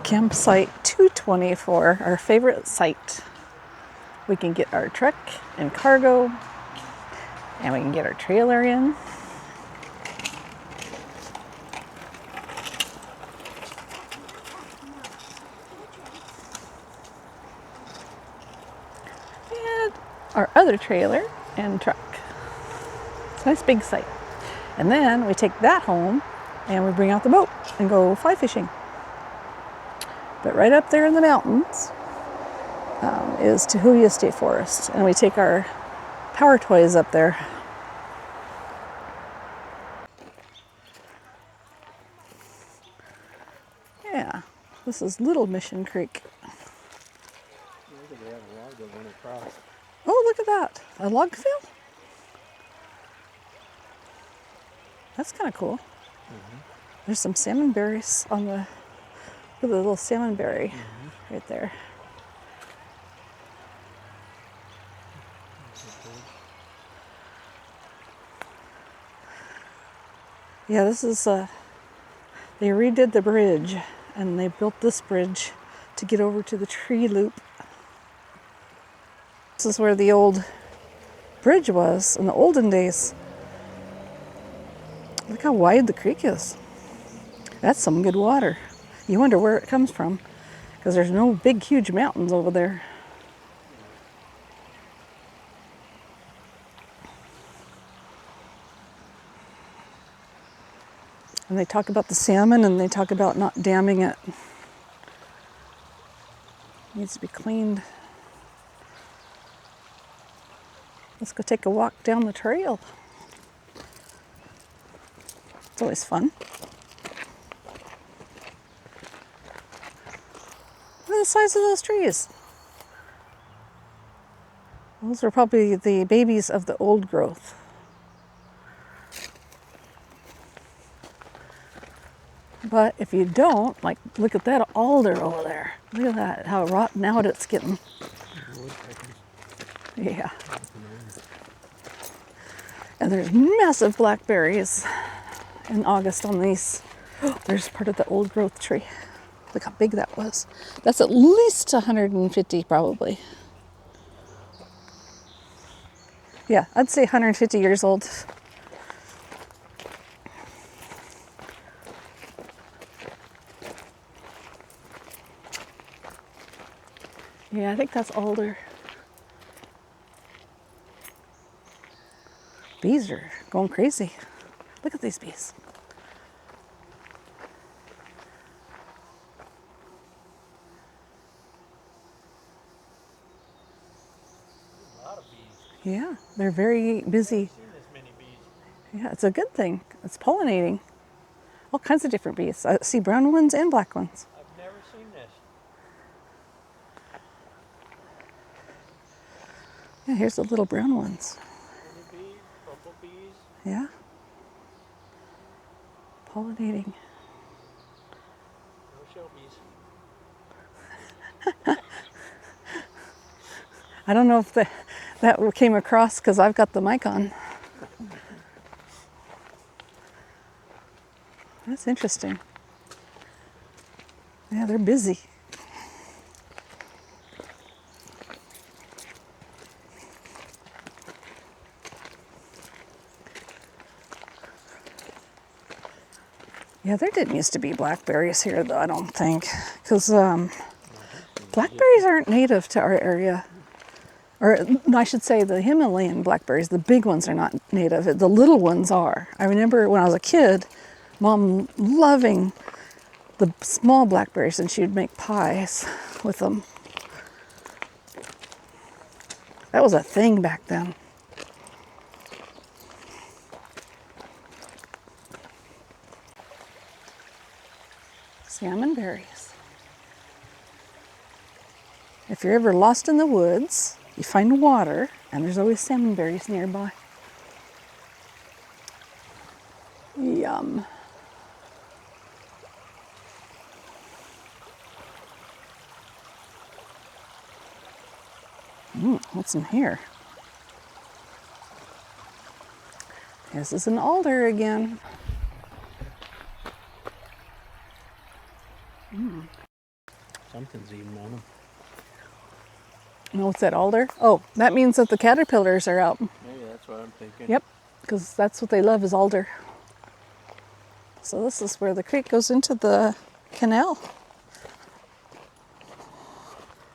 Campsite 224, our favorite site. We can get our truck and cargo, and we can get our trailer in. And our other trailer and truck. It's a nice big site. And then we take that home and we bring out the boat and go fly fishing. But right up there in the mountains is Tahuya State Forest, and we take our power toys up there. Yeah, this is Little Mission Creek. Oh, look at that, a log field? That's kind of cool. There's some salmon berries on the, look at the little salmon berry right there. Yeah, this is, they redid the bridge, and they built this bridge to get over to the tree loop. This is where the old bridge was in the olden days. Look how wide the creek is. That's some good water. You wonder where it comes from, because there's no big, huge mountains over there. And they talk about the salmon, and they talk about not damming it. It needs to be cleaned. Let's go take a walk down the trail. It's always fun. Look at the size of those trees. Those are probably the babies of the old growth. But if you don't, like, look at that alder over there. Look at that, how rotten out it's getting. Yeah. And there's massive blackberries in August on these. There's part of the old growth tree. Look how big that was. That's at least 150 probably. Yeah, I'd say 150 years old. Yeah, I think that's alder. Bees are going crazy. Look at these bees. A lot of bees. Yeah, they're very busy. I've seen this many bees. Yeah, it's a good thing. It's pollinating. All kinds of different bees. I see brown ones and black ones. I've never seen this. Yeah, here's the little brown ones. Honey bees, purple bees. Yeah. Pollinating. No show bees. I don't know if that came across because I've got the mic on. That's interesting. Yeah, they're busy. Yeah, there didn't used to be blackberries here, though, I don't think. Because blackberries aren't native to our area. Or no, I should say the Himalayan blackberries, the big ones are not native. The little ones are. I remember when I was a kid, Mom loving the small blackberries, and she would make pies with them. That was a thing back then. Salmon berries. If you're ever lost in the woods, you find water, and there's always salmon berries nearby. Yum. What's in here? This is an alder again. Something's eating on them. No, what's that, alder? Oh, that means that the caterpillars are out. Maybe that's what I'm thinking. Yep, because that's what they love is alder. So this is where the creek goes into the canal.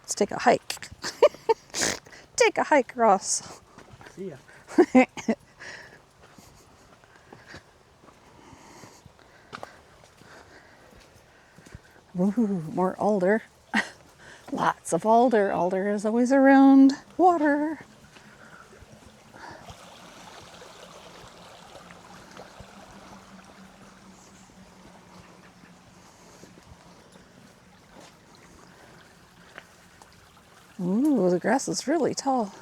Let's take a hike. Take a hike, Ross. See ya. Ooh, more alder. Lots of alder. Alder is always around water. Ooh, the grass is really tall.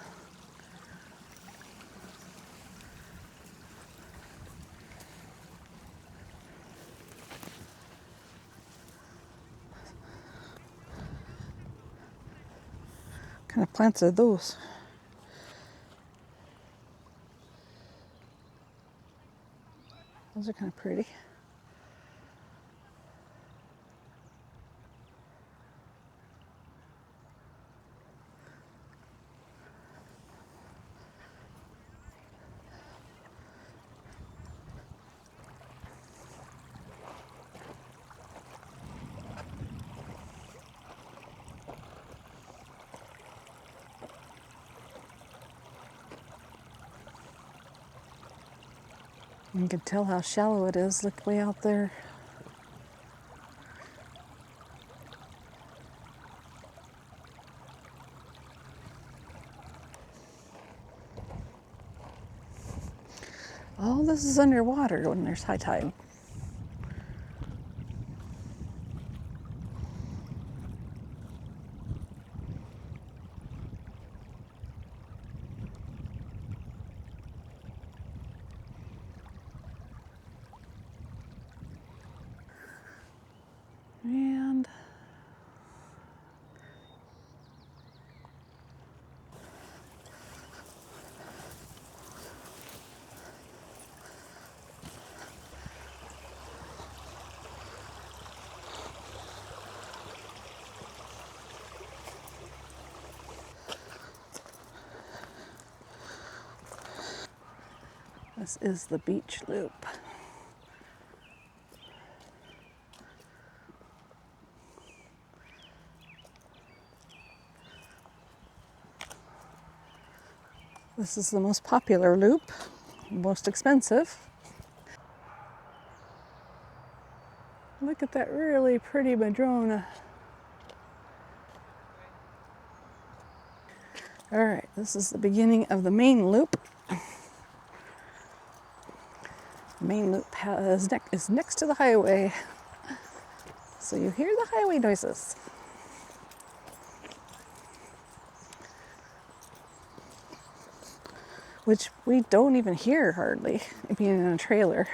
What kind of plants are those? Those are kind of pretty. You can tell how shallow it is. Look way out there. All this is underwater when there's high tide. And this is the beach loop. This is the most popular loop, most expensive. Look at that really pretty madrona. All right, this is the beginning of the main loop. The main loop is next to the highway, so you hear the highway noises. Which we don't even hear hardly, being in a trailer.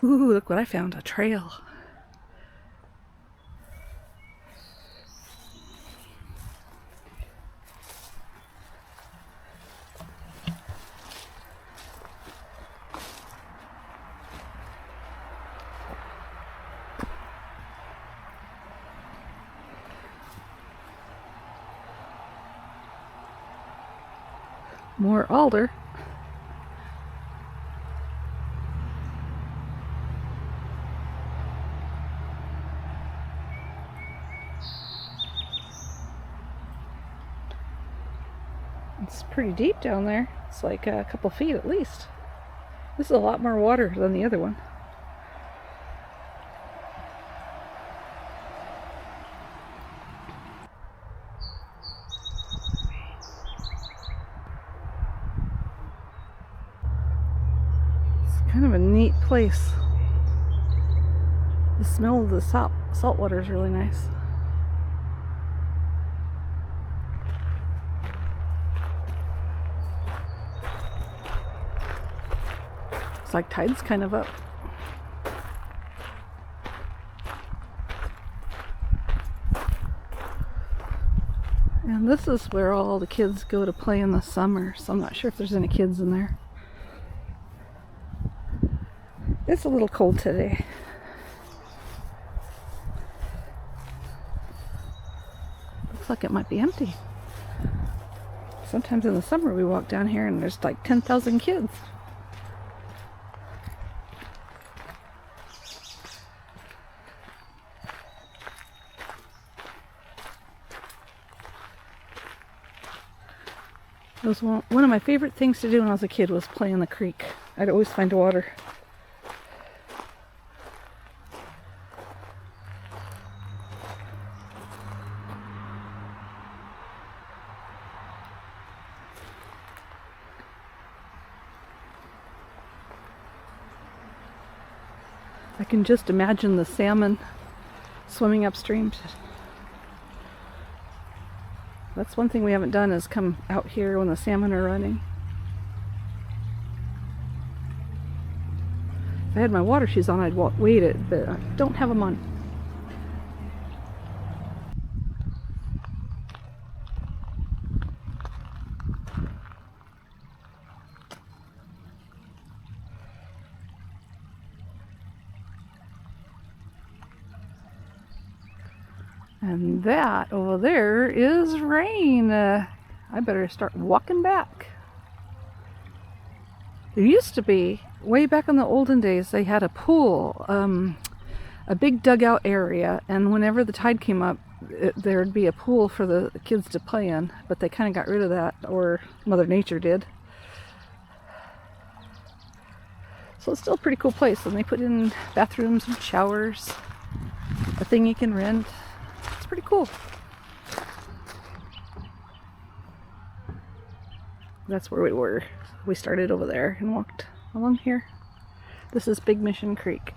Ooh, look what I found, a trail. More alder. It's pretty deep down there. It's like a couple feet at least. This is a lot more water than the other one. Kind of a neat place. The smell of the salt water is really nice. It's like tide's kind of up. And this is where all the kids go to play in the summer, so I'm not sure if there's any kids in there. It's a little cold today. Looks like it might be empty. Sometimes in the summer we walk down here and there's like 10,000 kids. It was one of my favorite things to do when I was a kid was play in the creek. I'd always find water. I can just imagine the salmon swimming upstream. That's one thing we haven't done is come out here when the salmon are running. If I had my water shoes on, I'd wade it, but I don't have them on. And that over there is rain. I better start walking back. There used to be, way back in the olden days, they had a pool, a big dugout area, and whenever the tide came up, there'd be a pool for the kids to play in, but they kind of got rid of that, or Mother Nature did. So it's still a pretty cool place, and they put in bathrooms and showers, a thing you can rent. It's pretty cool. That's where we were. We started over there and walked along here. This is Big Mission Creek.